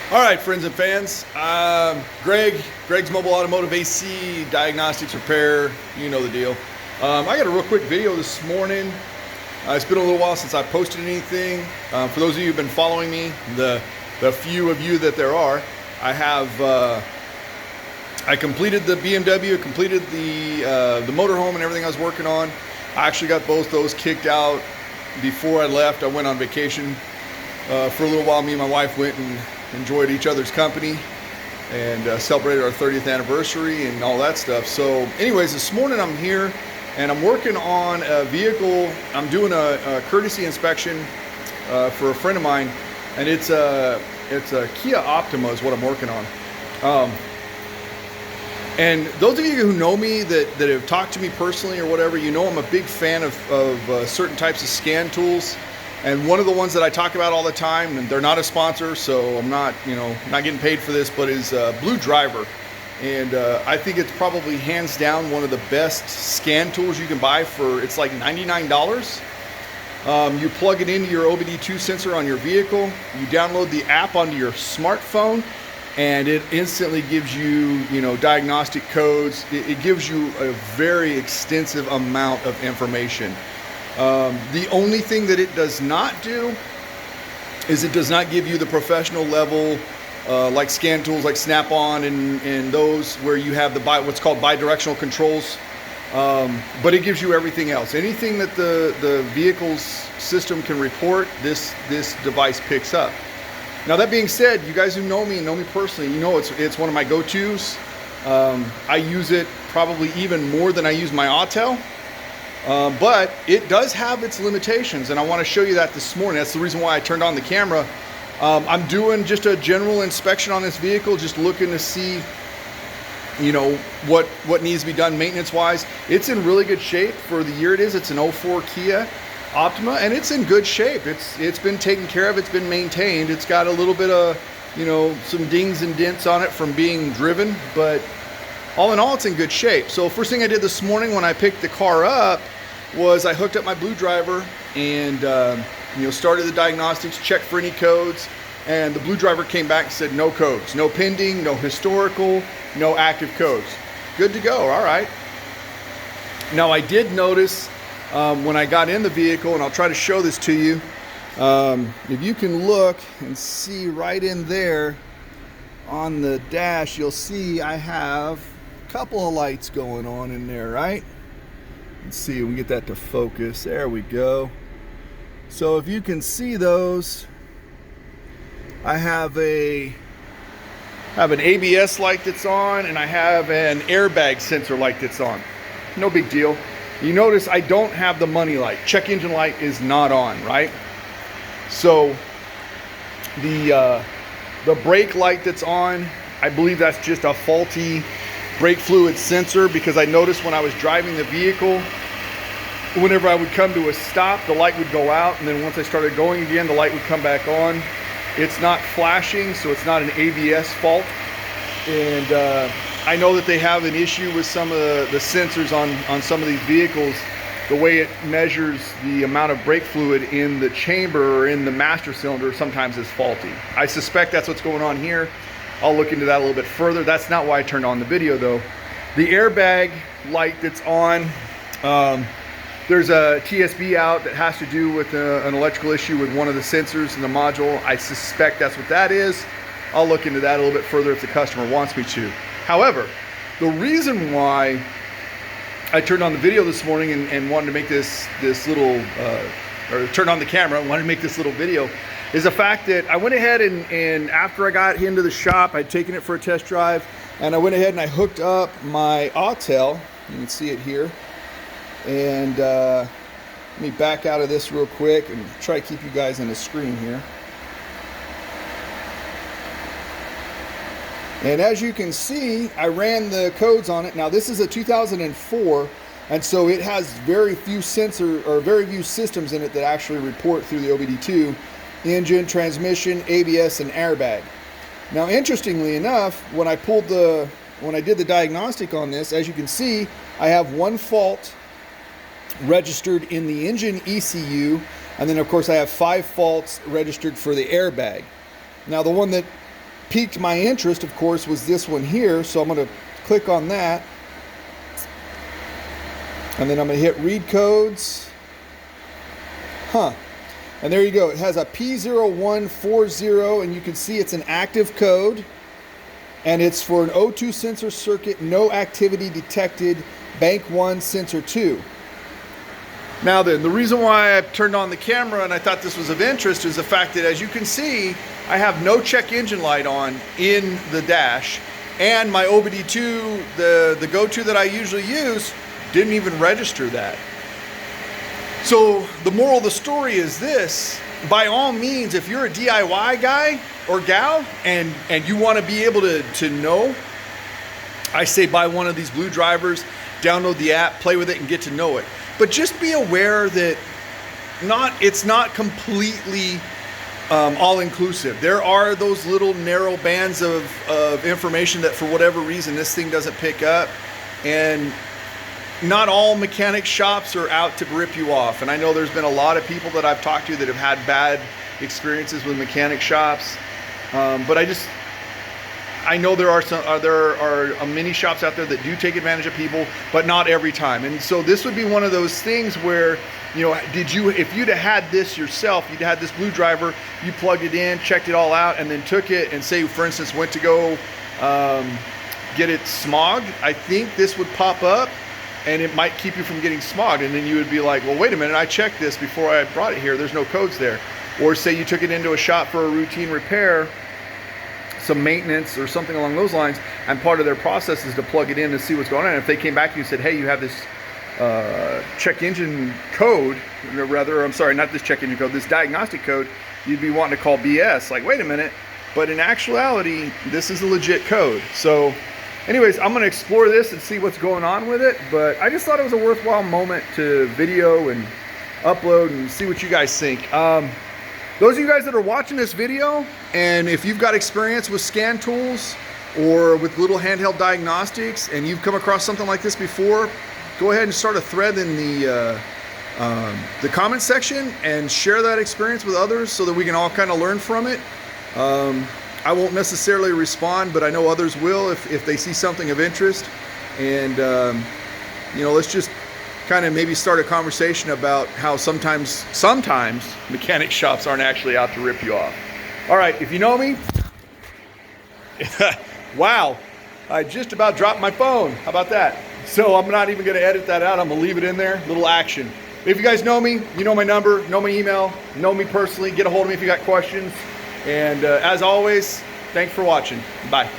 All right, friends and fans. Greg's Mobile Automotive AC Diagnostics Repair. You know the deal. I got a real quick video this morning. It's been a little while since I posted anything. For those of you who've been following me, the few of you that there are, I completed the BMW, completed the motorhome and everything I was working on. I actually got both those kicked out before I left. I went on vacation for a little while. Me and my wife went and enjoyed each other's company and celebrated our 30th anniversary and all that stuff. So anyways, this morning I'm here and I'm working on a vehicle. I'm doing a courtesy inspection for a friend of mine, and it's a Kia Optima is what I'm working on. And those of you who know me that have talked to me personally or whatever, you know I'm a big fan of certain types of scan tools. And one of the ones that I talk about all the time, and they're not a sponsor, so I'm not, not getting paid for this, but is Blue Driver. And I think it's probably hands down one of the best scan tools you can buy for, it's like $99. You plug it into your OBD2 sensor on your vehicle, you download the app onto your smartphone, and it instantly gives you, diagnostic codes. It gives you a very extensive amount of information. The only thing that it does not do is it does not give you the professional level like scan tools like Snap-on and those where you have the what's called bidirectional controls. But it gives you everything else. Anything that the vehicle's system can report, this device picks up. Now that being said, you guys who know me personally, it's one of my go-tos. I use it probably even more than I use my Autel. But it does have its limitations, and I want to show you that this morning. That's the reason why I turned on the camera. I'm doing just a general inspection on this vehicle, just looking to see, what needs to be done maintenance-wise. It's in really good shape for the year it is. It's an 04 Kia Optima, and it's in good shape. It's been taken care of. It's been maintained. It's got a little bit of, some dings and dents on it from being driven, but all in all, it's in good shape. So first thing I did this morning when I picked the car up was I hooked up my Blue Driver and started the diagnostics, checked for any codes, and the Blue Driver came back and said no codes, no pending, no historical, no active codes. Good to go. All right. Now I did notice when I got in the vehicle, and I'll try to show this to you, if you can look and see right in there on the dash, you'll see I have a couple of lights going on in there, right? Let's see if we can get that to focus. There we go. So if you can see those, I have an ABS light that's on, and I have an airbag sensor light that's on. No big deal. You notice I don't have the money light. Check engine light is not on, right? So the brake light that's on, I believe that's just a faulty brake fluid sensor, because I noticed when I was driving the vehicle, whenever I would come to a stop, the light would go out, and then once I started going again, the light would come back on. It's not flashing, so it's not an ABS fault. And I know that they have an issue with some of the sensors on some of these vehicles. The way it measures the amount of brake fluid in the chamber or in the master cylinder sometimes is faulty. I suspect that's what's going on here. I'll look into that a little bit further. That's not why I turned on the video though. The airbag light that's on, there's a TSB out that has to do with an electrical issue with one of the sensors in the module. I suspect that's what that is. I'll look into that a little bit further if the customer wants me to. However, the reason why I turned on the video this morning and wanted to make this little, or turned on the camera and wanted to make this little video, is the fact that I went ahead and after I got into the shop, I'd taken it for a test drive, and I went ahead and I hooked up my Autel. You can see it here. And let me back out of this real quick and try to keep you guys on the screen here. And as you can see, I ran the codes on it. Now this is a 2004, and so it has very few systems in it that actually report through the OBD2: engine, transmission, ABS, and airbag. Now interestingly enough, when I did the diagnostic on this, as you can see, I have one fault registered in the engine ECU, and then of course I have 5 faults registered for the airbag. Now the one that piqued my interest, of course, was this one here. So I'm going to click on that. And then I'm going to hit read codes. And there you go. It has a P0140, and you can see it's an active code. And it's for an O2 sensor circuit, no activity detected, bank 1, sensor 2. Now then, the reason why I turned on the camera and I thought this was of interest is the fact that, as you can see, I have no check engine light on in the dash, and my OBD2, the go-to that I usually use, didn't even register that. So the moral of the story is this: by all means, if you're a DIY guy or gal and you want to be able to know, I say buy one of these Blue drivers, download the app, play with it, and get to know it. But just be aware that it's not completely all-inclusive. There are those little narrow bands of information that for whatever reason this thing doesn't pick up, and not all mechanic shops are out to rip you off. And I know there's been a lot of people that I've talked to that have had bad experiences with mechanic shops, but I know there are many shops out there that do take advantage of people, but not every time. And so this would be one of those things where, you know, if you'd have had this yourself, you'd had this Blue driver, you plugged it in, checked it all out, and then took it and say, for instance, went to go get it smogged, I think this would pop up and it might keep you from getting smogged. And then you would be like, well, wait a minute, I checked this before I brought it here. There's no codes there. Or say you took it into a shop for a routine repair, some maintenance or something along those lines, and part of their process is to plug it in to see what's going on. And if they came back to you and said, hey, you have this check engine code, not this check engine code, this diagnostic code, you'd be wanting to call BS. Like, wait a minute. But in actuality, this is a legit code. So anyways, I'm going to explore this and see what's going on with it. But I just thought it was a worthwhile moment to video and upload and see what you guys think. Those of you guys that are watching this video, and if you've got experience with scan tools or with little handheld diagnostics and you've come across something like this before, go ahead and start a thread in the comment section and share that experience with others so that we can all kind of learn from it. I won't necessarily respond, but I know others will if they see something of interest. And you know, let's just kind of maybe start a conversation about how sometimes mechanic shops aren't actually out to rip you off. All right, if you know me, wow, I just about dropped my phone. How about that? So I'm not even going to edit that out. I'm going to leave it in there. Little action. If you guys know me, you know my number, know my email, know me personally. Get a hold of me if you got questions. And as always, thanks for watching. Bye.